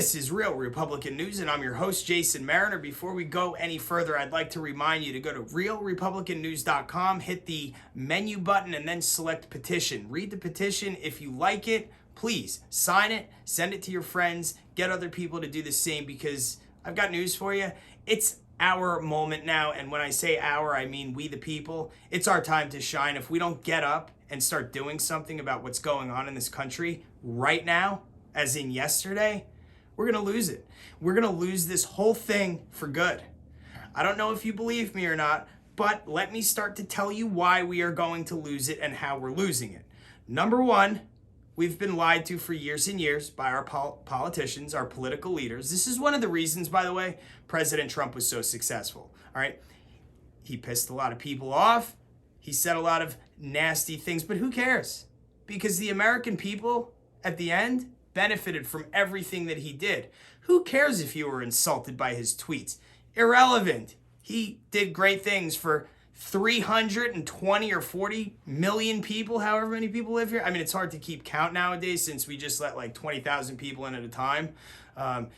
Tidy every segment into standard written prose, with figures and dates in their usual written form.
This is Real Republican News, and I'm your host, Jason Mariner. Before we go any further, I'd like to remind you to go to realrepublicannews.com, hit the menu button, and then select petition. Read the petition. If you like it, please sign it, send it to your friends, get other people to do the same, because I've got news for you. It's our moment now, and when I say our, I mean we the people. It's our time to shine. If we don't get up and start doing something about what's going on in this country right now, as in yesterday, we're going to lose it. We're going to lose this whole thing for good. I don't know if you believe me or not, but let me start to tell you why we are going to lose it and how we're losing it. Number one, we've been lied to for years and years by our politicians, our political leaders. This is one of the reasons, by the way, President Trump was so successful. All right. He pissed a lot of people off. He said a lot of nasty things, but who cares? Because the American people at the end benefited from everything that he did. Who cares if you were insulted by his tweets? Irrelevant. He did great things for 320 or 40 million people, however many people live here. I mean, it's hard to keep count nowadays since we just let like 20,000 people in at a time. And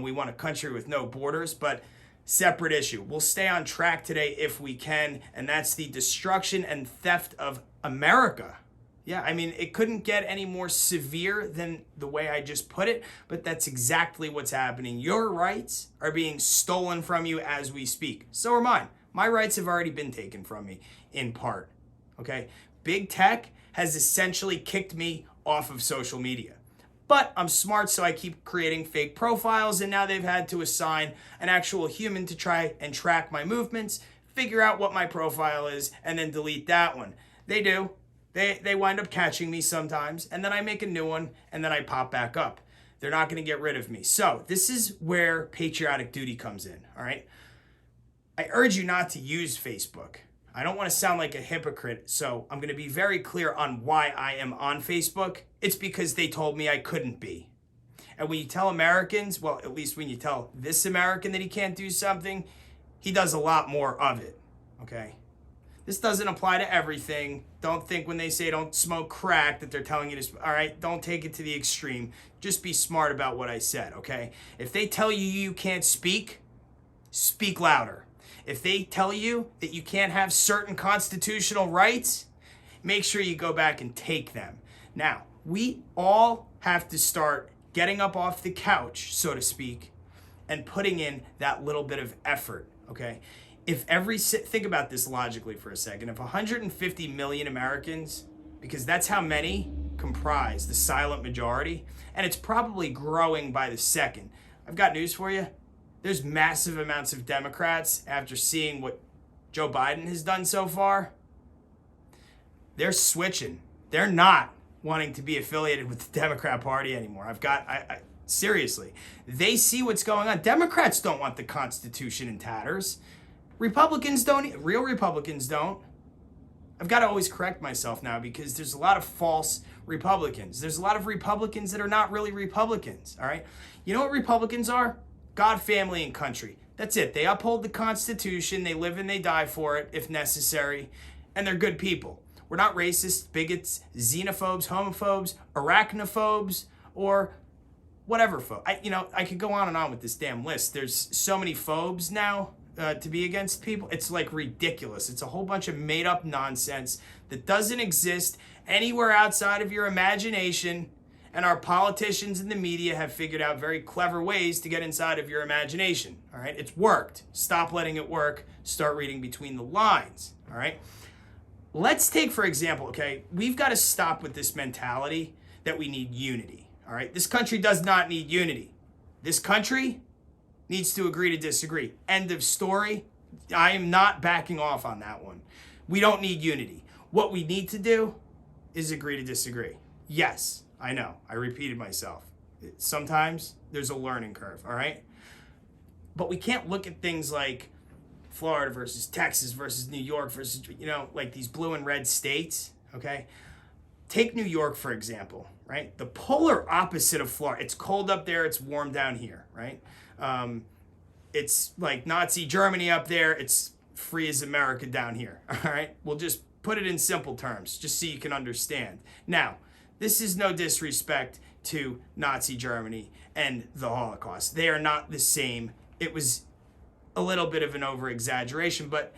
we want a country with no borders, but separate issue. We'll stay on track today if we can, and that's the destruction and theft of America. Yeah, I mean, it couldn't get any more severe than the way I just put it, but that's exactly what's happening. Your rights are being stolen from you as we speak. So are mine. My rights have already been taken from me, in part, okay? Big tech has essentially kicked me off of social media. But I'm smart, so I keep creating fake profiles, and now they've had to assign an actual human to try and track my movements, figure out what my profile is, and then delete that one. They do. They wind up catching me sometimes, and then I make a new one, and then I pop back up. They're not going to get rid of me. So this is where patriotic duty comes in, all right? I urge you not to use Facebook. I don't want to sound like a hypocrite, so I'm going to be very clear on why I am on Facebook. It's because they told me I couldn't be. And when you tell Americans, well, at least when you tell this American that he can't do something, he does a lot more of it, okay? This doesn't apply to everything. Don't think when they say don't smoke crack that they're telling you to, all right? Don't take it to the extreme. Just be smart about what I said, okay? If they tell you you can't speak, speak louder. If they tell you that you can't have certain constitutional rights, make sure you go back and take them. Now, we all have to start getting up off the couch, so to speak, and putting in that little bit of effort, okay? Think about this logically for a second. If 150 million Americans, because that's how many comprise the silent majority, and it's probably growing by the second. I've got news for you. There's massive amounts of Democrats, after seeing what Joe Biden has done so far, they're switching. They're not wanting to be affiliated with the Democrat Party anymore. Seriously, they see what's going on. Democrats don't want the Constitution in tatters. Republicans don't. Real Republicans don't. I've got to always correct myself now because there's a lot of false Republicans. There's a lot of Republicans that are not really Republicans, all right? You know what Republicans are? God, family, and country. That's it. They uphold the Constitution. They live and they die for it if necessary. And they're good people. We're not racist, bigots, xenophobes, homophobes, arachnophobes, or whatever. I could go on and on with this damn list. There's so many phobes now to be against people. It's like ridiculous. It's a whole bunch of made up nonsense that doesn't exist anywhere outside of your imagination. And our politicians and the media have figured out very clever ways to get inside of your imagination, all right? It's worked. Stop letting it work. Start reading between the lines, all right? Let's take, for example, okay, we've got to stop with this mentality that we need unity, all right? This country does not need unity. This country needs to agree to disagree. End of story. I am not backing off on that one. We don't need unity. What we need to do is agree to disagree. Yes. I know, I repeated myself. Sometimes there's a learning curve, all right? But we can't look at things like Florida versus Texas versus New York versus, like these blue and red states, okay? Take New York, for example, right? The polar opposite of Florida. It's cold up there, it's warm down here, right? It's like Nazi Germany up there, it's free as America down here, all right? We'll just put it in simple terms, just so you can understand. Now, this is no disrespect to Nazi Germany and the Holocaust. They are not the same. It was a little bit of an over-exaggeration, but,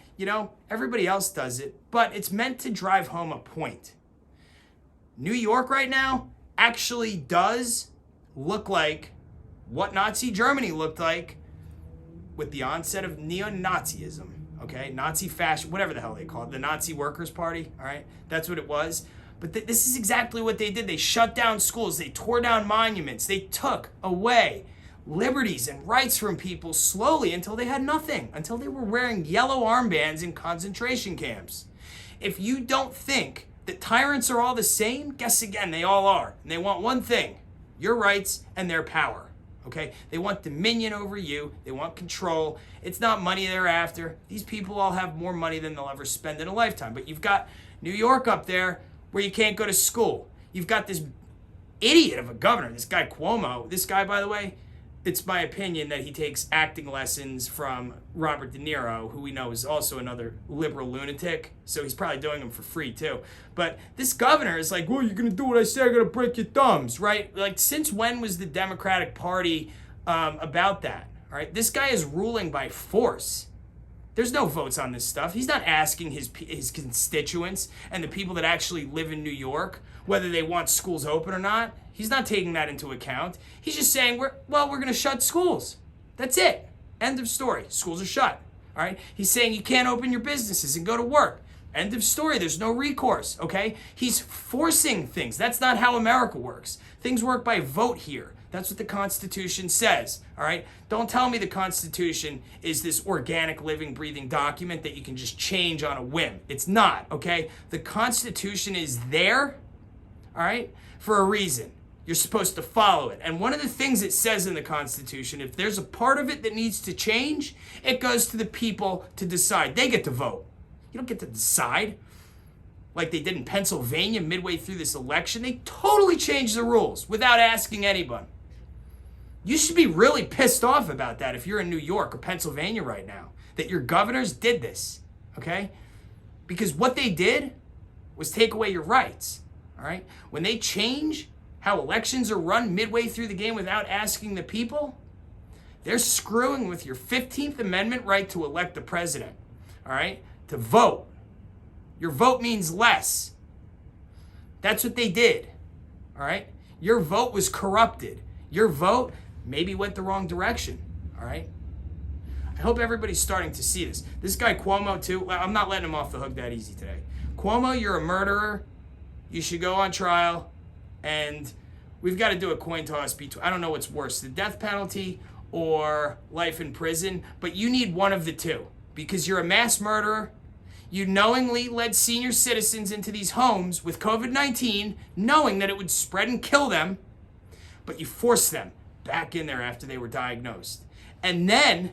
everybody else does it. But it's meant to drive home a point. New York right now actually does look like what Nazi Germany looked like with the onset of neo-Nazism, okay? Nazi fascism, whatever the hell they call it, the Nazi Workers' Party, all right? That's what it was. But this is exactly what they did. They shut down schools. They tore down monuments. They took away liberties and rights from people slowly until they had nothing, until they were wearing yellow armbands in concentration camps. If you don't think that tyrants are all the same, guess again, they all are. And they want one thing, your rights and their power. Okay? They want dominion over you. They want control. It's not money they're after. These people all have more money than they'll ever spend in a lifetime. But you've got New York up there where you can't go to school. You've got this idiot of a governor, this guy Cuomo. This guy, by the way, it's my opinion that he takes acting lessons from Robert De Niro, who we know is also another liberal lunatic. So he's probably doing them for free too. But this governor is like, well, you're going to do what I say, I'm going to break your thumbs, right? Like, since when was the Democratic Party about that, all right? This guy is ruling by force. There's no votes on this stuff. He's not asking his constituents and the people that actually live in New York whether they want schools open or not. He's not taking that into account. He's just saying, we're going to shut schools. That's it. End of story. Schools are shut. All right? He's saying you can't open your businesses and go to work. End of story. There's no recourse. Okay? He's forcing things. That's not how America works. Things work by vote here. That's what the Constitution says, all right? Don't tell me the Constitution is this organic, living, breathing document that you can just change on a whim. It's not, okay? The Constitution is there, all right, for a reason. You're supposed to follow it. And one of the things it says in the Constitution, if there's a part of it that needs to change, it goes to the people to decide. They get to vote. You don't get to decide. Like they did in Pennsylvania midway through this election. They totally changed the rules without asking anyone. You should be really pissed off about that if you're in New York or Pennsylvania right now, that your governors did this, okay? Because what they did was take away your rights, all right? When they change how elections are run midway through the game without asking the people, they're screwing with your 15th Amendment right to elect the president, all right? To vote. Your vote means less. That's what they did, all right? Your vote was corrupted. Your vote maybe went the wrong direction, all right? I hope everybody's starting to see this. This guy Cuomo, too, I'm not letting him off the hook that easy today. Cuomo, you're a murderer. You should go on trial, and we've got to do a coin toss between, I don't know what's worse, the death penalty or life in prison, but you need one of the two because you're a mass murderer. You knowingly led senior citizens into these homes with COVID-19, knowing that it would spread and kill them, but you forced them back in there after they were diagnosed. And then,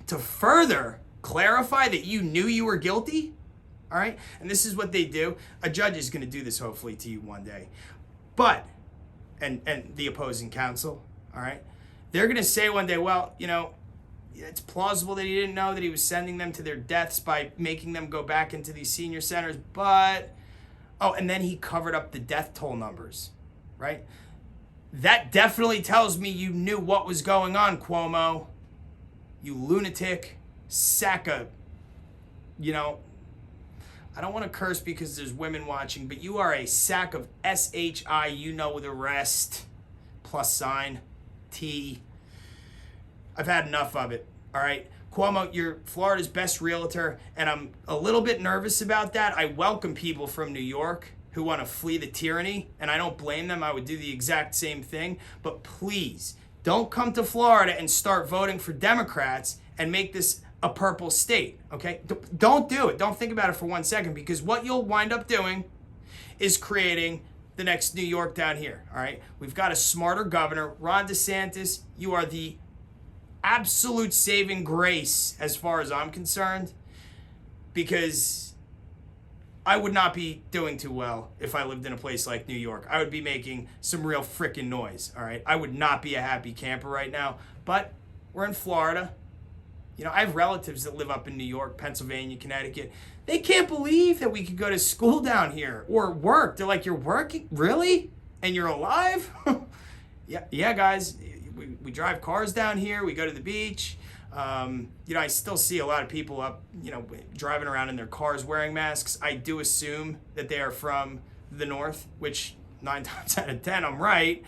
to further clarify that you knew you were guilty, all right, and this is what they do. A judge is going to do this hopefully to you one day. But, and the opposing counsel, all right, they're going to say one day, well, it's plausible that he didn't know that he was sending them to their deaths by making them go back into these senior centers, but, and then he covered up the death toll numbers, right? That definitely tells me you knew what was going on, Cuomo. You lunatic, sack of, I don't want to curse because there's women watching, but you are a sack of S-H-I, you know the rest, +, T. I've had enough of it, all right? Cuomo, you're Florida's best realtor, and I'm a little bit nervous about that. I welcome people from New York who want to flee the tyranny, and I don't blame them. I would do the exact same thing. But please, don't come to Florida and start voting for Democrats and make this a purple state, okay? Don't do it. Don't think about it for 1 second, because what you'll wind up doing is creating the next New York down here, all right? We've got a smarter governor. Ron DeSantis, you are the absolute saving grace as far as I'm concerned, because I would not be doing too well if I lived in a place like New York. I would be making some real frickin' noise, all right? I would not be a happy camper right now, but we're in Florida. I have relatives that live up in New York, Pennsylvania, Connecticut. They can't believe that we could go to school down here or work. They're like, you're working? Really? And you're alive? Yeah, guys. We drive cars down here. We go to the beach. I still see a lot of people up, driving around in their cars wearing masks. I do assume that they are from the north, which 9 times out of 10, I'm right.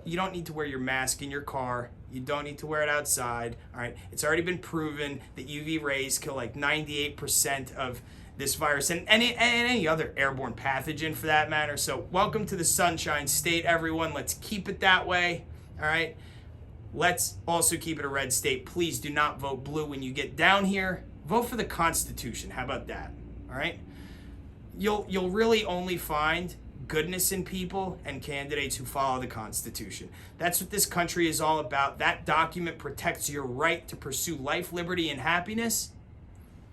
You don't need to wear your mask in your car. You don't need to wear it outside. All right. It's already been proven that UV rays kill like 98% of this virus and any other airborne pathogen for that matter. So welcome to the Sunshine State, everyone. Let's keep it that way. All right. Let's also keep it a red state. Please do not vote blue when you get down here. Vote for the Constitution. How about that? All right. You'll really only find goodness in people and candidates who follow the Constitution. That's what this country is all about. That document protects your right to pursue life, liberty, and happiness.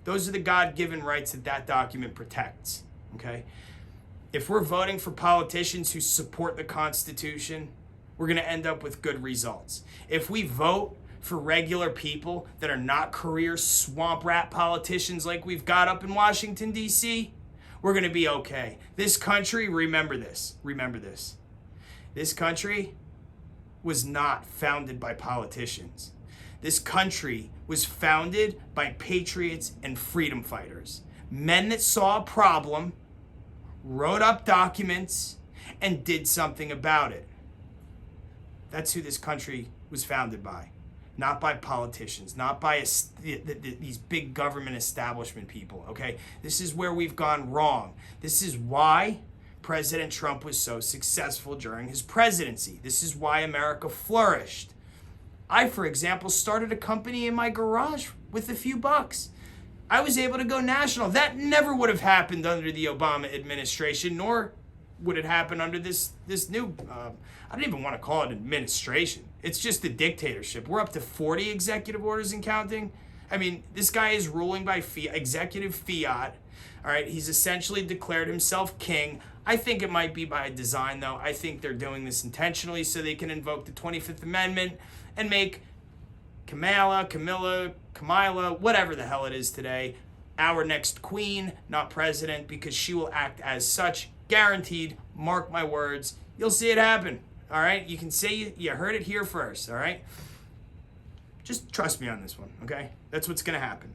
Those are the God-given rights that document protects, okay? If we're voting for politicians who support the Constitution, we're going to end up with good results. If we vote for regular people that are not career swamp rat politicians like we've got up in Washington, D.C., we're going to be okay. This country, remember this. This country was not founded by politicians. This country was founded by patriots and freedom fighters. Men that saw a problem, wrote up documents, and did something about it. That's who this country was founded by. Not by politicians, not by these big government establishment people, okay? This is where we've gone wrong. This is why President Trump was so successful during his presidency. This is why America flourished. I, for example, started a company in my garage with a few bucks. I was able to go national. That never would have happened under the Obama administration, nor would it happen under this new, I don't even want to call it administration. It's just a dictatorship. We're up to 40 executive orders and counting. I mean, this guy is ruling by executive fiat. All right, he's essentially declared himself king. I think it might be by design, though. I think they're doing this intentionally so they can invoke the 25th Amendment and make Camilla, whatever the hell it is today, our next queen, not president, because she will act as such. Guaranteed, mark my words, you'll see it happen. All right, you can say you heard it here first. All right, just trust me on this one. Okay, that's what's gonna happen.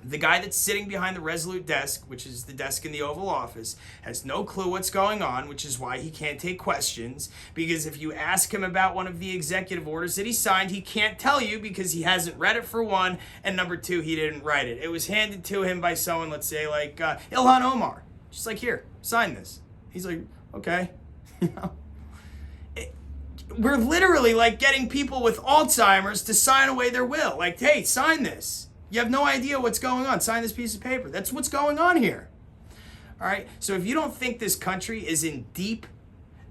The guy that's sitting behind the Resolute desk, which is the desk in the Oval Office, has no clue what's going on, which is why he can't take questions. Because if you ask him about one of the executive orders that he signed, he can't tell you because he hasn't read it, for one, and number two, he didn't write it. It was handed to him by someone, let's say like Ilhan Omar, just like, here, sign this. He's like, okay, we're literally like getting people with Alzheimer's to sign away their will. Like, hey, sign this. You have no idea what's going on. Sign this piece of paper. That's what's going on here. All right. So if you don't think this country is in deep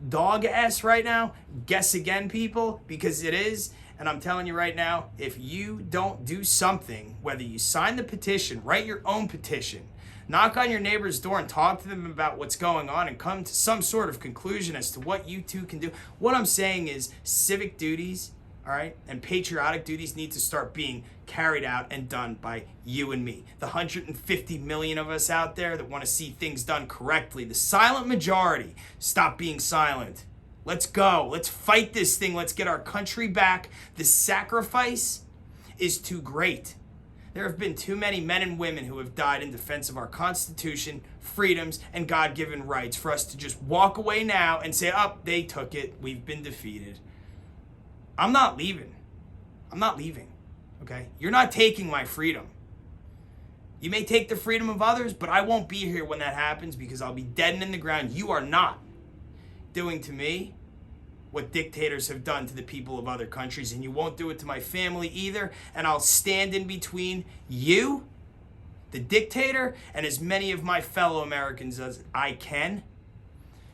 dog ass right now, guess again, people, because it is. And I'm telling you right now, if you don't do something, whether you sign the petition, write your own petition, knock on your neighbor's door and talk to them about what's going on and come to some sort of conclusion as to what you two can do. What I'm saying is civic duties, all right, and patriotic duties need to start being carried out and done by you and me. The 150 million of us out there that want to see things done correctly. The silent majority, stop being silent. Let's go. Let's fight this thing. Let's get our country back. The sacrifice is too great. There have been too many men and women who have died in defense of our Constitution, freedoms, and God-given rights for us to just walk away now and say, oh, they took it. We've been defeated. I'm not leaving. Okay? You're not taking my freedom. You may take the freedom of others, but I won't be here when that happens because I'll be dead and in the ground. You are not doing to me what dictators have done to the people of other countries, and you won't do it to my family either, and I'll stand in between you, the dictator, and as many of my fellow Americans as I can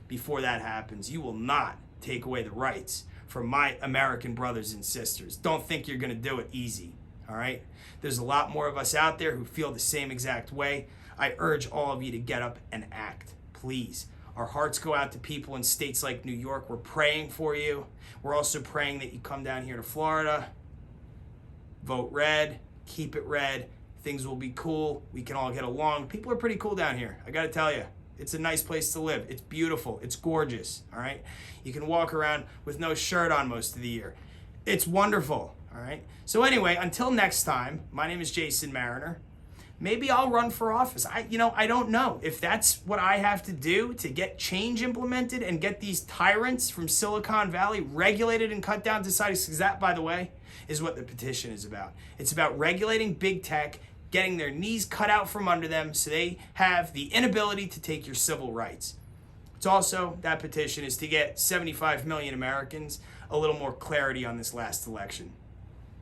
before that happens. You will not take away the rights from my American brothers and sisters. Don't think you're going to do it easy, all right? There's a lot more of us out there who feel the same exact way. I urge all of you to get up and act, please. Our hearts go out to people in states like New York. We're praying for you. We're also praying that you come down here to Florida. Vote red. Keep it red. Things will be cool. We can all get along. People are pretty cool down here. I got to tell you. It's a nice place to live. It's beautiful. It's gorgeous, all right? You can walk around with no shirt on most of the year. It's wonderful, all right? So anyway, until next time, my name is Jason Mariner. Maybe I'll run for office. I don't know. If that's what I have to do to get change implemented and get these tyrants from Silicon Valley regulated and cut down to size, because that, by the way, is what the petition is about. It's about regulating big tech, getting their knees cut out from under them so they have the inability to take your civil rights. It's also, that petition is to get 75 million Americans a little more clarity on this last election.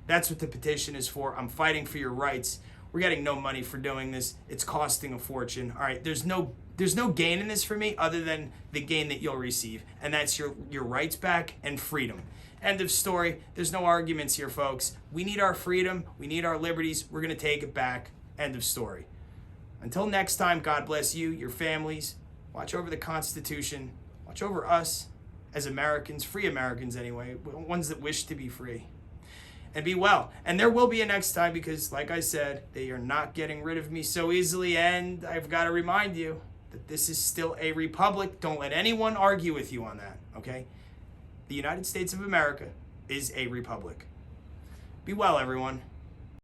That's what the petition is for. I'm fighting for your rights. We're getting no money for doing this. It's costing a fortune. All right, there's no gain in this for me other than the gain that you'll receive, and that's your rights back and freedom. End of story. There's no arguments here, folks. We need our freedom. We need our liberties. We're going to take it back. End of story. Until next time, God bless you, your families. Watch over the Constitution. Watch over us as Americans, free Americans anyway, ones that wish to be free. And be well. And there will be a next time because, like I said, they are not getting rid of me so easily. And I've got to remind you that this is still a republic. Don't let anyone argue with you on that, okay? The United States of America is a republic. Be well, everyone.